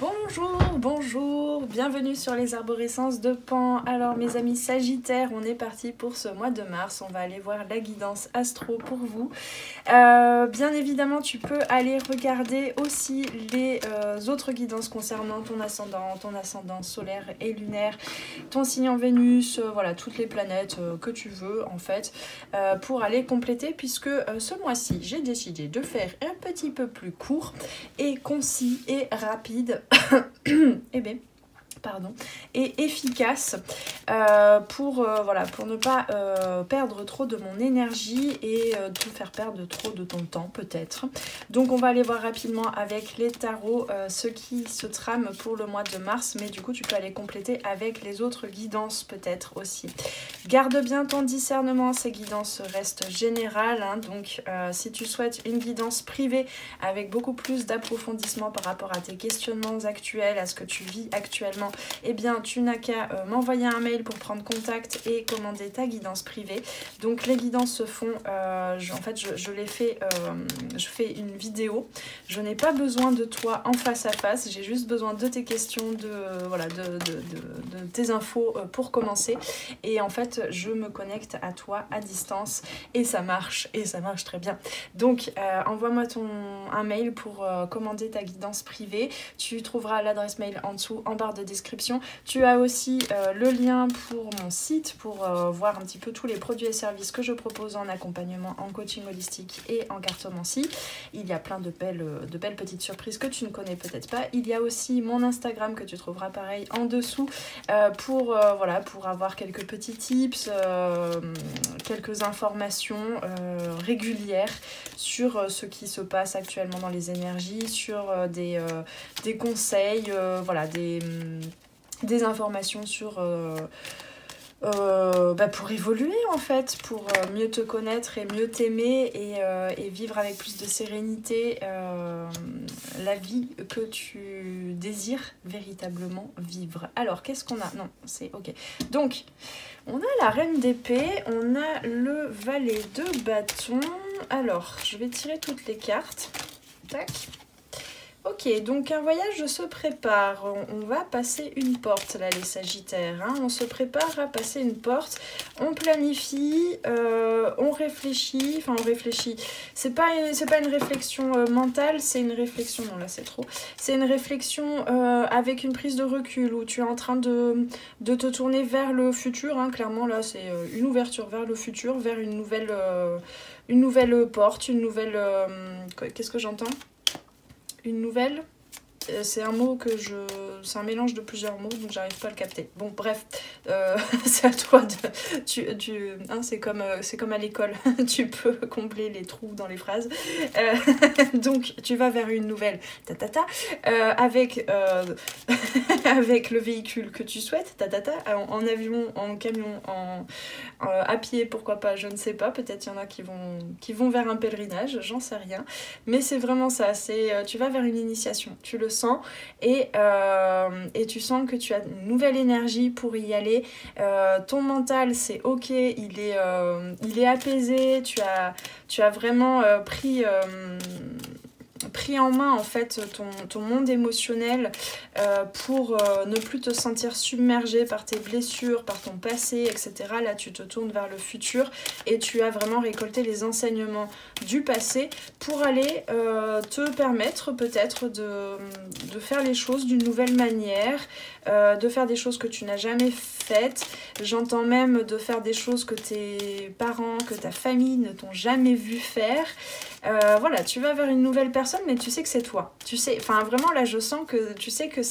Bonjour, bonjour, bienvenue sur les arborescences de Pan. Alors mes amis Sagittaires, on est parti pour ce mois de mars, on va aller voir la guidance astro pour vous. Bien évidemment, tu peux aller regarder aussi les autres guidances concernant ton ascendant solaire et lunaire, ton signe en Vénus, voilà, toutes les planètes que tu veux en fait, pour aller compléter, puisque ce mois-ci, j'ai décidé de faire un petit peu plus court et concis et rapide et bien pardon, et efficace pour ne pas perdre trop de mon énergie et te faire perdre trop de ton temps peut-être. Donc on va aller voir rapidement avec les tarots ce qui se trame pour le mois de mars, mais du coup tu peux aller compléter avec les autres guidances peut-être aussi. Garde bien ton discernement, ces guidances restent générales, hein, donc si tu souhaites une guidance privée avec beaucoup plus d'approfondissement par rapport à tes questionnements actuels, à ce que tu vis actuellement, eh bien tu n'as qu'à m'envoyer un mail pour prendre contact et commander ta guidance privée. Donc les guidances se font, je les fais, je fais une vidéo. Je n'ai pas besoin de toi en face à face, j'ai juste besoin de tes questions, de tes infos pour commencer. Et en fait je me connecte à toi à distance et ça marche très bien. Donc envoie-moi un mail pour commander ta guidance privée. Tu trouveras l'adresse mail en dessous en barre de description. Tu as aussi le lien pour mon site pour voir un petit peu tous les produits et services que je propose en accompagnement, en coaching holistique et en cartomancie. Il y a plein de belles petites surprises que tu ne connais peut-être pas. Il y a aussi mon Instagram que tu trouveras pareil en dessous pour avoir quelques petits tips, quelques informations régulières sur ce qui se passe actuellement dans les énergies, sur des conseils, des informations sur pour évoluer en fait, pour mieux te connaître et mieux t'aimer et vivre avec plus de sérénité la vie que tu désires véritablement vivre. Alors qu'est-ce qu'on a? Non, c'est ok. Donc on a la reine d'épée, on a le valet de bâton. Alors je vais tirer toutes les cartes. Tac. Ok, donc un voyage se prépare, on va passer une porte là les Sagittaires, hein. On se prépare à passer une porte, on planifie, on réfléchit, c'est pas une réflexion mentale, c'est une réflexion, non là c'est trop, c'est une réflexion avec une prise de recul où tu es en train de te tourner vers le futur, hein. Clairement là c'est une ouverture vers le futur, vers une nouvelle porte, une nouvelle, qu'est-ce que j'entends ? Une nouvelle, c'est un mot c'est un mélange de plusieurs mots, donc j'arrive pas à le capter. Bon, bref, c'est à toi de... hein, c'est comme à l'école, tu peux combler les trous dans les phrases. Donc, tu vas vers une nouvelle avec le véhicule que tu souhaites, en avion, en camion, à pied, pourquoi pas, je ne sais pas. Peut-être il y en a qui vont vers un pèlerinage, j'en sais rien. Mais c'est vraiment ça, tu vas vers une initiation, tu le sens et tu sens que tu as une nouvelle énergie pour y aller. Ton mental c'est ok, il est apaisé, tu as vraiment pris en main en fait ton monde émotionnel pour ne plus te sentir submergé par tes blessures, par ton passé, etc. Là tu te tournes vers le futur et tu as vraiment récolté les enseignements du passé pour aller te permettre peut-être de faire les choses d'une nouvelle manière, de faire des choses que tu n'as jamais faites. J'entends même de faire des choses que tes parents, que ta famille ne t'ont jamais vu faire. Voilà, tu vas vers une nouvelle personne, mais tu sais que c'est toi. Tu sais, enfin vraiment là, je sens que tu sais que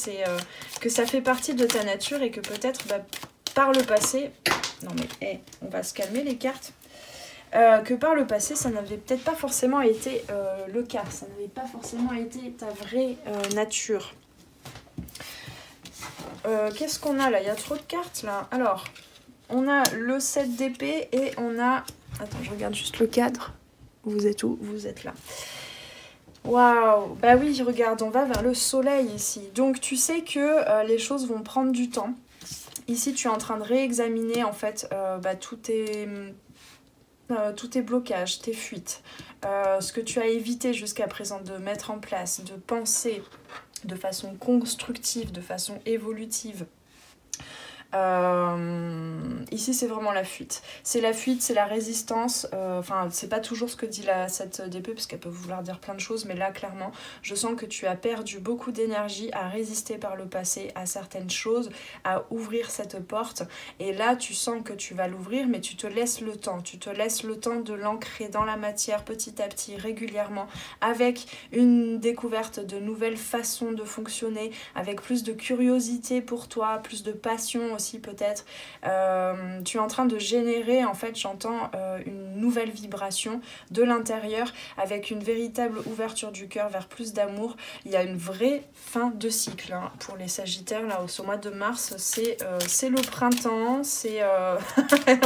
que ça fait partie de ta nature et que peut-être par le passé, non mais on va se calmer les cartes. Que par le passé, ça n'avait peut-être pas forcément été le cas. Ça n'avait pas forcément été ta vraie nature. Qu'est-ce qu'on a là? Il y a trop de cartes là. Alors, on a le 7 d'épée et on a... Attends, je regarde juste le cadre. Vous êtes où? Vous êtes là. Waouh! Bah oui, regarde, on va vers le soleil ici. Donc tu sais que les choses vont prendre du temps. Ici, tu es en train de réexaminer en fait tous tes blocages, tes fuites, ce que tu as évité jusqu'à présent de mettre en place, de penser, de façon constructive, de façon évolutive. Ici c'est vraiment la fuite. C'est la fuite, c'est la résistance. Enfin, c'est pas toujours ce que dit cette DP, parce qu'elle peut vouloir dire plein de choses, mais là clairement, je sens que tu as perdu beaucoup d'énergie à résister par le passé à certaines choses, à ouvrir cette porte. Et là, tu sens que tu vas l'ouvrir, mais tu te laisses le temps. Tu te laisses le temps de l'ancrer dans la matière petit à petit, régulièrement, avec une découverte de nouvelles façons de fonctionner, avec plus de curiosité pour toi, plus de passion aussi peut-être. Tu es en train de générer, en fait, j'entends une nouvelle vibration de l'intérieur avec une véritable ouverture du cœur vers plus d'amour. Il y a une vraie fin de cycle hein, pour les Sagittaires là au mois de mars. C'est le printemps, c'est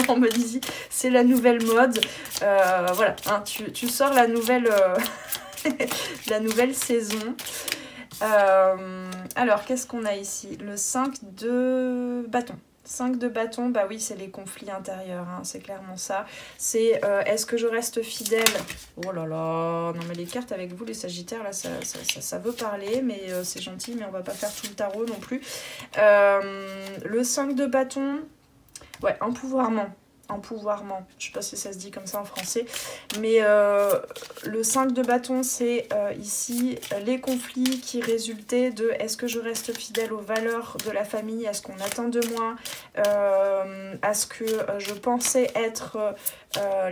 on me dit c'est la nouvelle mode. Voilà, hein, tu sors la nouvelle la nouvelle saison. Alors, qu'est-ce qu'on a ici? Le 5 de bâton. 5 de bâton, bah oui, c'est les conflits intérieurs, hein, c'est clairement ça. C'est est-ce que je reste fidèle? Oh là là, non mais les cartes avec vous, les Sagittaires, là, ça veut parler, mais c'est gentil, mais on va pas faire tout le tarot non plus. Le 5 de bâton, ouais, empouvoirment. Empouvoirment, je sais pas si ça se dit comme ça en français, mais le 5 de bâton, c'est ici les conflits qui résultaient de est-ce que je reste fidèle aux valeurs de la famille, à ce qu'on attend de moi, à ce que je pensais être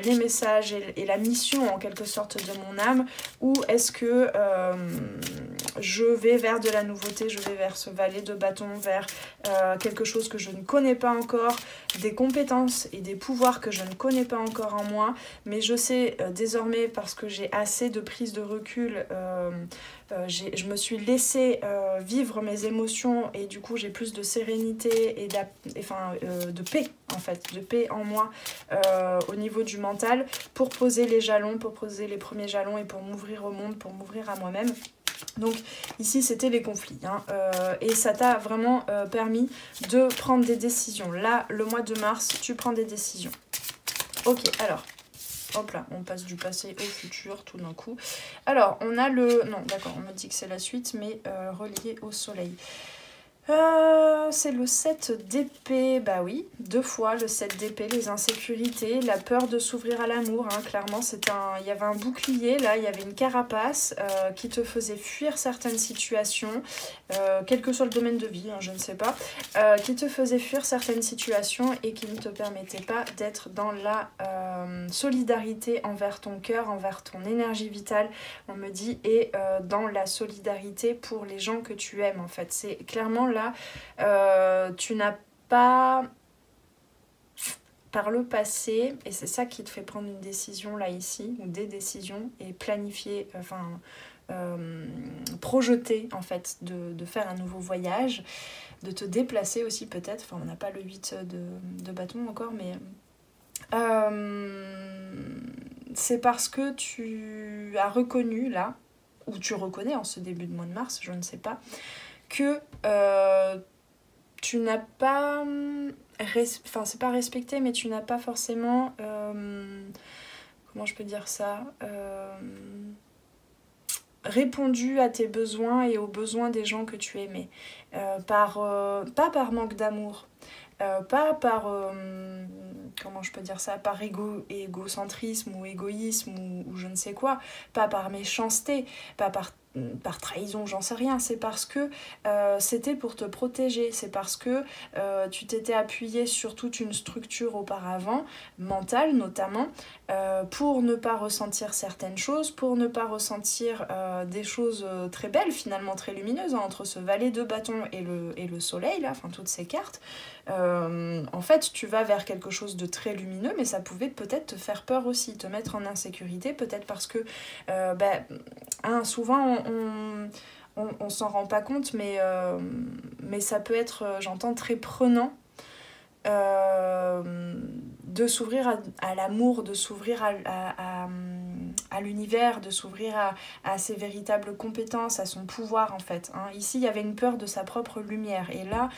les messages et la mission en quelque sorte de mon âme, ou est-ce que je vais vers de la nouveauté, je vais vers ce valet de bâton, vers quelque chose que je ne connais pas encore, des compétences et des pouvoirs que je ne connais pas encore en moi, mais je sais désormais, parce que j'ai assez de prise de recul, je me suis laissée vivre mes émotions et du coup j'ai plus de sérénité et de paix en fait, de paix en moi au niveau du mental pour poser les jalons, pour poser les premiers jalons et pour m'ouvrir au monde, pour m'ouvrir à moi-même. Donc ici c'était les conflits hein, et ça t'a vraiment permis de prendre des décisions. Là le mois de mars tu prends des décisions. Ok, alors hop là, on passe du passé au futur tout d'un coup. Alors on a le... Non d'accord, on me dit que c'est la suite mais relié au soleil. C'est le 7 d'épée, bah oui, 2 fois le 7 d'épée, les insécurités, la peur de s'ouvrir à l'amour, hein, clairement il y avait un bouclier, là il y avait une carapace qui te faisait fuir certaines situations, quel que soit le domaine de vie, hein, je ne sais pas, qui te faisait fuir certaines situations et qui ne te permettait pas d'être dans la solidarité envers ton cœur, envers ton énergie vitale, on me dit, et dans la solidarité pour les gens que tu aimes en fait, c'est clairement là, tu n'as pas, par le passé, et c'est ça qui te fait prendre une décision là ici, ou des décisions, et planifier, projeter en fait, de faire un nouveau voyage, de te déplacer aussi peut-être, enfin on n'a pas le 8 de bâton encore, mais c'est parce que tu as reconnu là, ou tu reconnais en ce début de mois de mars, je ne sais pas, que tu n'as pas, enfin c'est pas respecté, mais tu n'as pas forcément, comment je peux dire ça, répondu à tes besoins et aux besoins des gens que tu aimais, pas par manque d'amour, pas par, comment je peux dire ça, par égocentrisme ou égoïsme ou je ne sais quoi, pas par méchanceté, pas par trahison, j'en sais rien, c'est parce que c'était pour te protéger, c'est parce que tu t'étais appuyé sur toute une structure auparavant, mentale notamment, pour ne pas ressentir certaines choses, pour ne pas ressentir des choses très belles finalement, très lumineuses, hein, entre ce valet de bâton et le soleil, là, enfin toutes ces cartes. En fait tu vas vers quelque chose de très lumineux, mais ça pouvait peut-être te faire peur aussi, te mettre en insécurité, peut-être parce que souvent on s'en rend pas compte, mais ça peut être, j'entends, très prenant de s'ouvrir à l'amour, de s'ouvrir à l'univers, de s'ouvrir à ses véritables compétences, à son pouvoir en fait. Hein. Ici, il y avait une peur de sa propre lumière. Et là,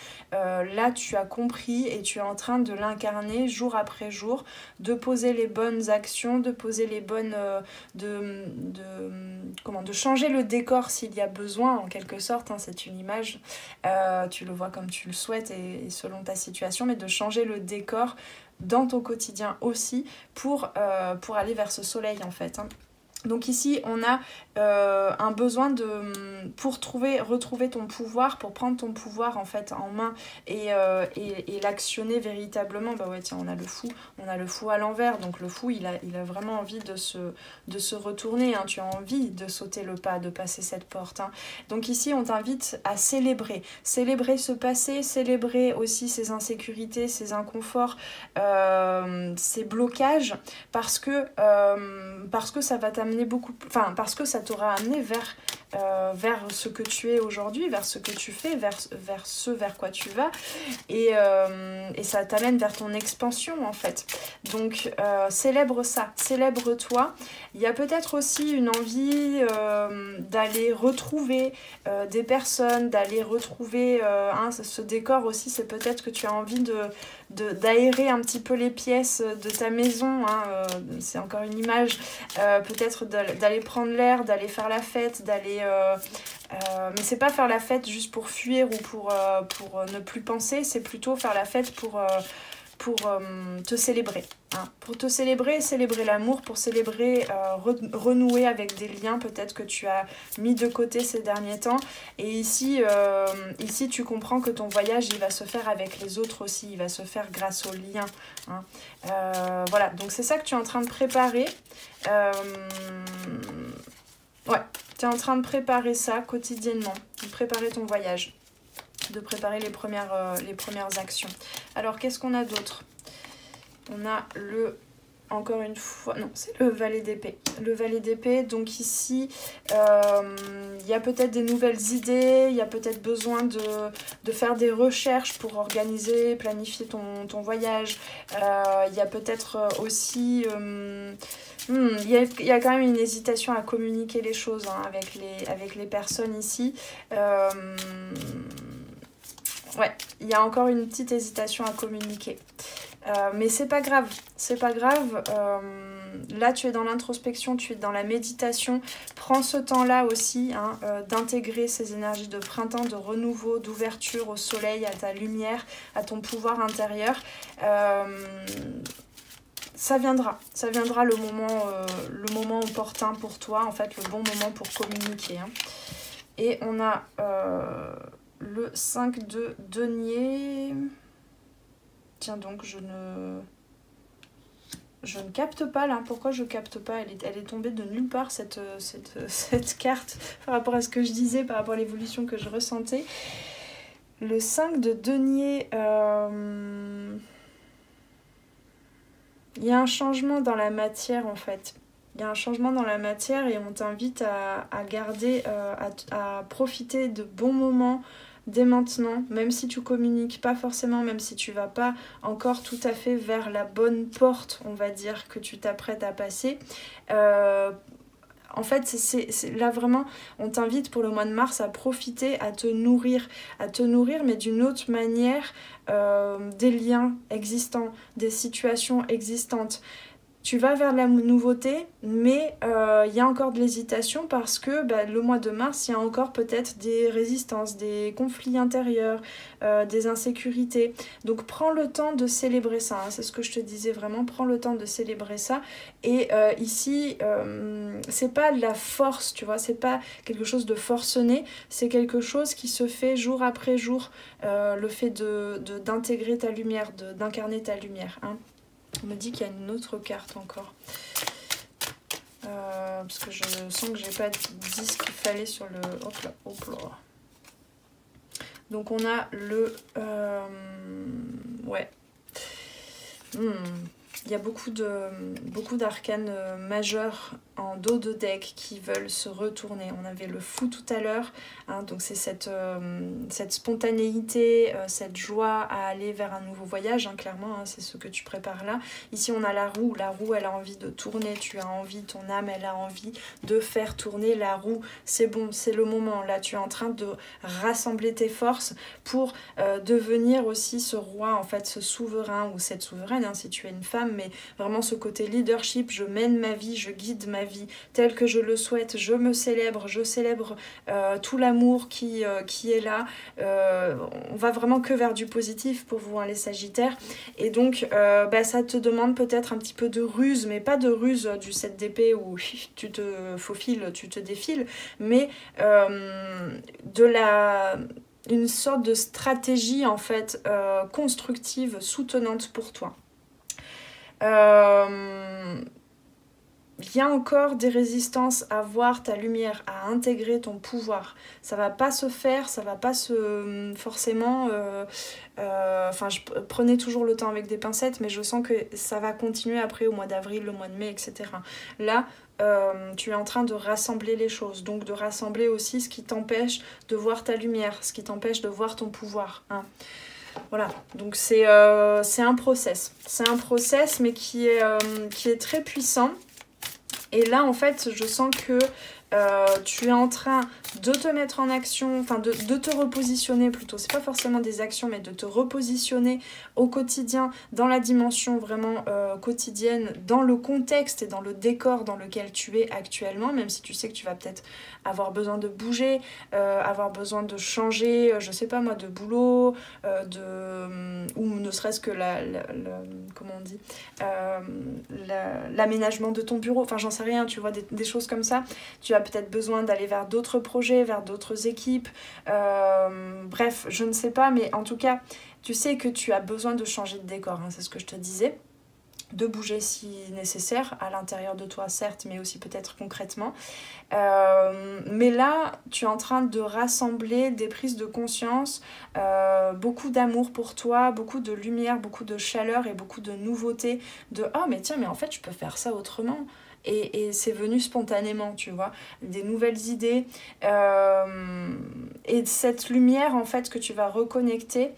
tu as compris et tu es en train de l'incarner jour après jour, de poser les bonnes actions, de poser les bonnes... de changer le décor s'il y a besoin, en quelque sorte. Hein, c'est une image, tu le vois comme tu le souhaites et selon ta situation, mais de changer le décor dans ton quotidien aussi pour aller vers ce soleil en fait. Hein. Donc ici, on a un besoin pour retrouver ton pouvoir, pour prendre ton pouvoir en fait en main et l'actionner véritablement. Bah ouais, tiens, on a le fou à l'envers. Donc le fou, il a vraiment envie de se retourner. Hein. Tu as envie de sauter le pas, de passer cette porte. Hein. Donc ici, on t'invite à célébrer ce passé, célébrer aussi ses insécurités, ses inconforts, ses blocages, parce que ça va t'amener parce que ça t'aura amené vers ce que tu es aujourd'hui, vers ce que tu fais, vers ce vers quoi tu vas, et ça t'amène vers ton expansion en fait. Donc célèbre ça, célèbre-toi. Il y a peut-être aussi une envie d'aller retrouver des personnes, d'aller retrouver ce décor aussi. C'est peut-être que tu as envie d'aérer un petit peu les pièces de ta maison, hein, c'est encore une image, peut-être d'aller prendre l'air, d'aller faire la fête, mais c'est pas faire la fête juste pour fuir ou pour ne plus penser, c'est plutôt faire la fête pour te célébrer. Hein. Pour te célébrer l'amour, pour célébrer, renouer avec des liens peut-être que tu as mis de côté ces derniers temps. Et ici, tu comprends que ton voyage, il va se faire avec les autres aussi, il va se faire grâce aux liens. Hein. Voilà, donc c'est ça que tu es en train de préparer. Ouais, tu es en train de préparer ça quotidiennement, de préparer ton voyage, de préparer les premières actions. Alors, qu'est-ce qu'on a d'autre? On a encore une fois, non, c'est le valet d'épée. Le valet d'épée, donc ici, il y a peut-être des nouvelles idées, il y a peut-être besoin de faire des recherches pour organiser, planifier ton voyage. Il y a peut-être aussi... il y a quand même une hésitation à communiquer les choses hein, avec les personnes ici. Ouais, il y a encore une petite hésitation à communiquer. Mais c'est pas grave, c'est pas grave. Là, tu es dans l'introspection, tu es dans la méditation. Prends ce temps-là aussi hein, d'intégrer ces énergies de printemps, de renouveau, d'ouverture au soleil, à ta lumière, à ton pouvoir intérieur. Ça viendra le moment opportun pour toi, en fait, le bon moment pour communiquer. Hein. Et on a le 5 de denier. Tiens donc, je ne capte pas là. Pourquoi je capte pas? Elle est tombée de nulle part cette carte par rapport à ce que je disais, par rapport à l'évolution que je ressentais. Le 5 de denier... Il y a un changement dans la matière en fait. Il y a un changement dans la matière et on t'invite à garder, à profiter de bons moments dès maintenant, même si tu communiques pas forcément, même si tu vas pas encore tout à fait vers la bonne porte, on va dire, que tu t'apprêtes à passer. En fait, c'est là vraiment, on t'invite pour le mois de mars à profiter, à te nourrir, mais d'une autre manière, des liens existants, des situations existantes. Tu vas vers la nouveauté, mais il y a encore de l'hésitation parce que le mois de mars, il y a encore peut-être des résistances, des conflits intérieurs, des insécurités. Donc prends le temps de célébrer ça, hein, c'est ce que je te disais vraiment, prends le temps de célébrer ça. Et ici, c'est pas de la force, tu vois, c'est pas quelque chose de forcené, c'est quelque chose qui se fait jour après jour, le fait d'intégrer ta lumière, d'incarner ta lumière, hein. On me dit qu'il y a une autre carte encore. Parce que je sens que j'ai pas dit ce qu'il fallait sur le... Hop là, hop là. Donc on a le... Ouais. Il y a beaucoup d'arcanes majeurs en dos de deck qui veulent se retourner. On avait le fou tout à l'heure, hein, donc c'est cette spontanéité, cette joie à aller vers un nouveau voyage, hein, clairement, hein, c'est ce que tu prépares là. Ici on a la roue elle a envie de tourner, tu as envie, ton âme elle a envie de faire tourner la roue, c'est bon, c'est le moment, là tu es en train de rassembler tes forces pour devenir aussi ce roi, en fait, ce souverain ou cette souveraine, hein, si tu es une femme, mais vraiment ce côté leadership, je mène ma vie, je guide ma vie tel que je le souhaite, je me célèbre, je célèbre tout l'amour qui est là, on va vraiment que vers du positif pour vous, hein, les Sagittaires, et donc ça te demande peut-être un petit peu de ruse, mais pas de ruse du 7 d'épée où tu te faufiles, tu te défiles, mais une sorte de stratégie en fait constructive, soutenante pour toi. Il y a encore des résistances à voir ta lumière, à intégrer ton pouvoir. Ça va pas se faire, ça va pas se forcément... prenez toujours le temps avec des pincettes, mais je sens que ça va continuer après au mois d'avril, le mois de mai, etc. Là, tu es en train de rassembler les choses, donc de rassembler aussi ce qui t'empêche de voir ta lumière, ce qui t'empêche de voir ton pouvoir, hein. Voilà, donc c'est un process. C'est un process, mais qui est très puissant. Et là, en fait, je sens que tu es en train de te mettre en action, enfin de te repositionner plutôt. C'est pas forcément des actions, mais de te repositionner au quotidien, dans la dimension vraiment quotidienne, dans le contexte et dans le décor dans lequel tu es actuellement, même si tu sais que tu vas peut-être avoir besoin de bouger, avoir besoin de changer, je sais pas moi, de boulot, ou ne serait-ce que comment on dit, l'aménagement de ton bureau, enfin j'en sais rien, tu vois, des choses comme ça. Tu as peut-être besoin d'aller vers d'autres projets, vers d'autres équipes, bref, je ne sais pas, mais en tout cas, tu sais que tu as besoin de changer de décor, hein, c'est ce que je te disais, de bouger si nécessaire, à l'intérieur de toi certes, mais aussi peut-être concrètement. Mais là, tu es en train de rassembler des prises de conscience, beaucoup d'amour pour toi, beaucoup de lumière, beaucoup de chaleur et beaucoup de nouveauté, de « Oh mais tiens, mais en fait je peux faire ça autrement ». Et c'est venu spontanément, tu vois, des nouvelles idées. Et cette lumière, en fait, que tu vas reconnecter,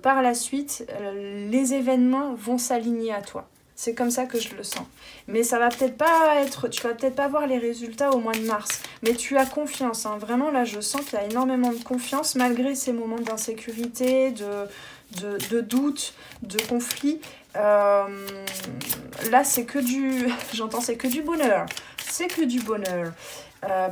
par la suite, les événements vont s'aligner à toi. C'est comme ça que je le sens. Mais ça va peut-être pas être... Tu vas peut-être pas voir les résultats au mois de mars. Mais tu as confiance, hein. Vraiment, là, je sens qu'il y a énormément de confiance, malgré ces moments d'insécurité, de doute, de conflit. Là c'est que du j'entends, c'est que du bonheur, c'est que du bonheur,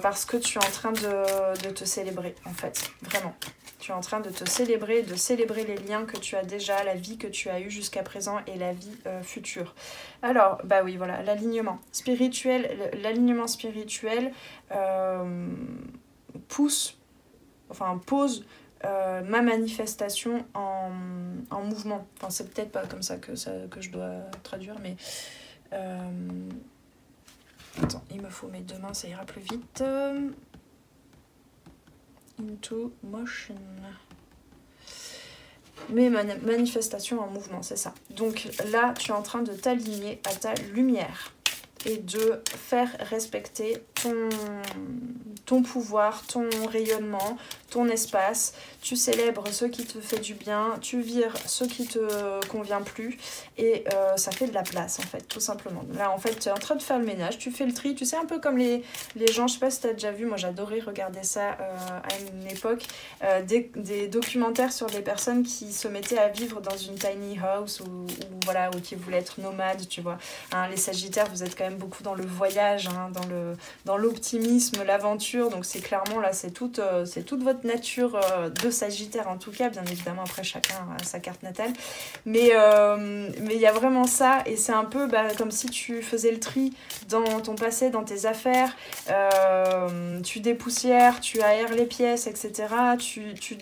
parce que tu es en train de te célébrer, en fait, vraiment tu es en train de te célébrer, de célébrer les liens que tu as déjà, la vie que tu as eue jusqu'à présent et la vie future. Alors bah oui, voilà, l'alignement spirituel, pose ma manifestation en mouvement. Enfin, c'est peut-être pas comme ça que je dois traduire, mais... Attends, il me faut mes deux mains, ça ira plus vite. Into motion. Mes manifestations en mouvement, c'est ça. Donc là, tu es en train de t'aligner à ta lumière et de faire respecter ton pouvoir, ton rayonnement, ton espace. Tu célèbres ce qui te fait du bien, tu vires ce qui te convient plus et ça fait de la place en fait, tout simplement. Là en fait tu es en train de faire le ménage, tu fais le tri, tu sais un peu comme les gens, je sais pas si tu as déjà vu, moi j'adorais regarder ça à une époque, des documentaires sur des personnes qui se mettaient à vivre dans une tiny house ou qui voulaient être nomades, tu vois. Hein, les Sagittaires, vous êtes quand même beaucoup dans le voyage, hein, dans l'optimisme, l'aventure, donc c'est clairement là, c'est toute votre nature de Sagittaire en tout cas, bien évidemment après chacun a sa carte natale, mais il y a vraiment ça et c'est un peu comme si tu faisais le tri dans ton passé, dans tes affaires, tu dépoussières, tu aères les pièces, etc. Tu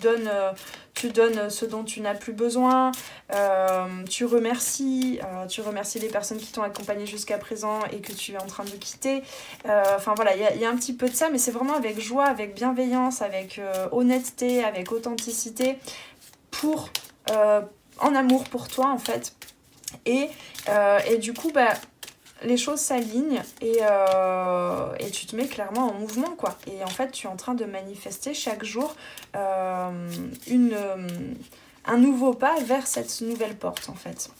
donnes ce dont tu n'as plus besoin, tu remercies les personnes qui t'ont accompagné jusqu'à présent et que tu es en train de quitter. Enfin voilà, il y a un petit peu de ça, mais c'est vraiment avec joie, avec bienveillance, avec honnêteté, avec authenticité, en amour pour toi en fait. Et du coup, bah, les choses s'alignent et tu te mets clairement en mouvement, quoi. Et en fait, tu es en train de manifester chaque jour un nouveau pas vers cette nouvelle porte, en fait.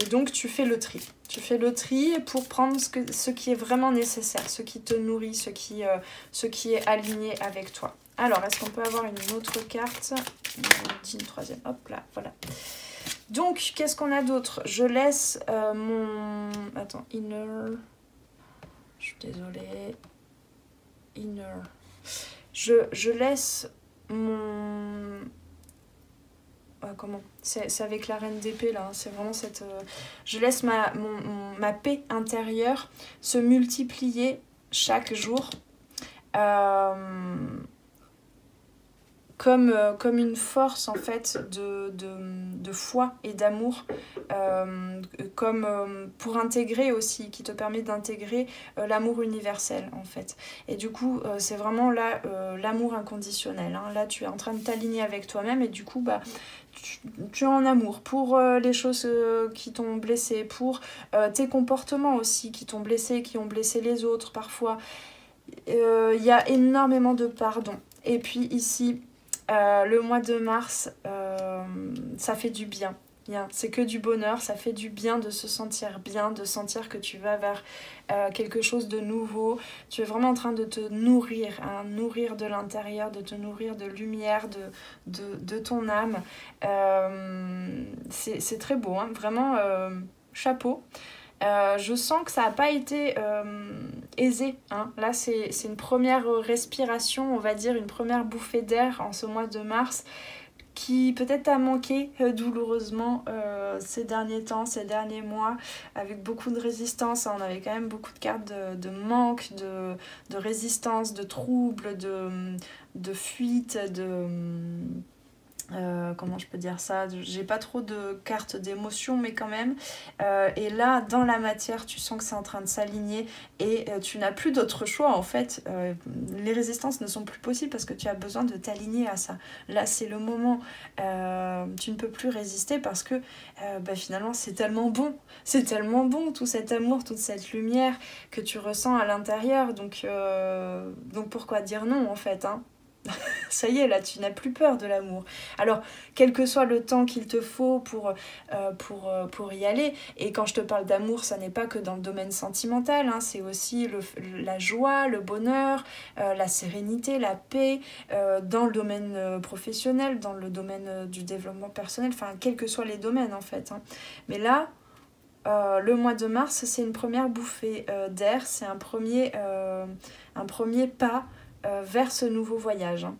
Et donc, tu fais le tri. Tu fais le tri pour prendre ce qui est vraiment nécessaire, ce qui te nourrit, ce qui est aligné avec toi. Alors, est-ce qu'on peut avoir une autre carte? Une troisième, hop là, voilà. Donc, qu'est-ce qu'on a d'autre? Je laisse mon... Attends, inner... Je suis désolée. Inner... Je laisse mon... comment? C'est avec la reine d'épée, là. Hein. C'est vraiment cette... Je laisse ma paix intérieure se multiplier chaque jour. Comme une force en fait de foi et d'amour, comme pour intégrer aussi, qui te permet d'intégrer l'amour universel en fait. Et du coup, c'est vraiment là l'amour inconditionnel. Hein. Là, tu es en train de t'aligner avec toi-même et du coup, bah, tu es en amour pour les choses qui t'ont blessé, pour tes comportements aussi qui t'ont blessé, qui ont blessé les autres parfois. Il y a énormément de pardon. Et puis ici... le mois de mars, ça fait du bien. C'est que du bonheur, ça fait du bien de se sentir bien, de sentir que tu vas vers quelque chose de nouveau. Tu es vraiment en train de te nourrir, hein, nourrir de l'intérieur, de te nourrir de lumière, de ton âme. C'est très beau, hein, vraiment chapeau. Je sens que ça n'a pas été aisé. Hein. Là, c'est une première respiration, on va dire, une première bouffée d'air en ce mois de mars qui peut-être t'a manqué douloureusement ces derniers temps, ces derniers mois, avec beaucoup de résistance. Hein. On avait quand même beaucoup de cartes de manque, de résistance, de troubles, de fuite, comment je peux dire ça, j'ai pas trop de cartes d'émotion mais quand même et là dans la matière tu sens que c'est en train de s'aligner et tu n'as plus d'autre choix en fait, les résistances ne sont plus possibles parce que tu as besoin de t'aligner à ça. Là c'est le moment, tu ne peux plus résister parce que finalement c'est tellement bon tout cet amour, toute cette lumière que tu ressens à l'intérieur, donc pourquoi dire non en fait, hein. Ça y est, là, tu n'as plus peur de l'amour. Alors, quel que soit le temps qu'il te faut pour y aller, et quand je te parle d'amour, ça n'est pas que dans le domaine sentimental, hein, c'est aussi la joie, le bonheur, la sérénité, la paix, dans le domaine professionnel, dans le domaine du développement personnel, enfin, quels que soient les domaines, en fait. Hein. Mais là, le mois de mars, c'est une première bouffée d'air, c'est un premier pas vers ce nouveau voyage, hein,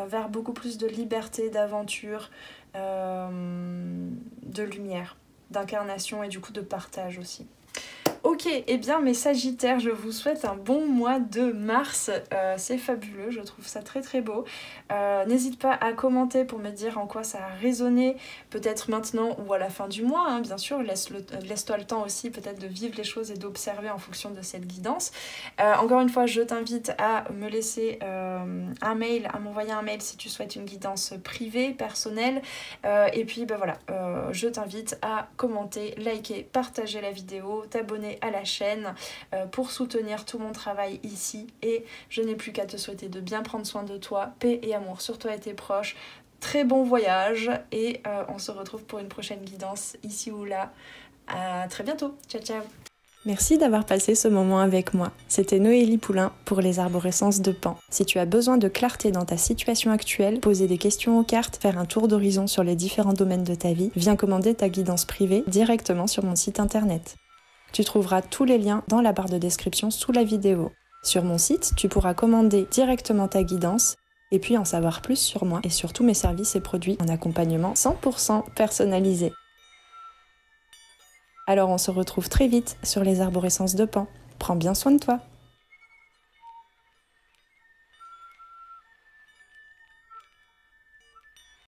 vers beaucoup plus de liberté, d'aventure, de lumière, d'incarnation et du coup de partage aussi. Ok, eh bien mes Sagittaires, je vous souhaite un bon mois de mars, c'est fabuleux, je trouve ça très très beau. N'hésite pas à commenter pour me dire en quoi ça a résonné, peut-être maintenant ou à la fin du mois, hein, bien sûr, laisse-toi le temps aussi peut-être de vivre les choses et d'observer en fonction de cette guidance. Encore une fois, je t'invite à me laisser un mail, à m'envoyer un mail si tu souhaites une guidance privée, personnelle, et puis voilà, je t'invite à commenter, liker, partager la vidéo, t'abonner à la chaîne pour soutenir tout mon travail ici, et je n'ai plus qu'à te souhaiter de bien prendre soin de toi, paix et amour sur toi et tes proches, très bon voyage et on se retrouve pour une prochaine guidance ici ou là. À très bientôt, ciao ciao. Merci d'avoir passé ce moment avec moi. C'était Noélie Poulain pour les arborescences de Pan. Si tu as besoin de clarté dans ta situation actuelle, poser des questions aux cartes, faire un tour d'horizon sur les différents domaines de ta vie, viens commander ta guidance privée directement sur mon site internet. Tu trouveras tous les liens dans la barre de description sous la vidéo. Sur mon site, tu pourras commander directement ta guidance et puis en savoir plus sur moi et sur tous mes services et produits en accompagnement 100% personnalisé. Alors on se retrouve très vite sur les arborescences de Pan. Prends bien soin de toi.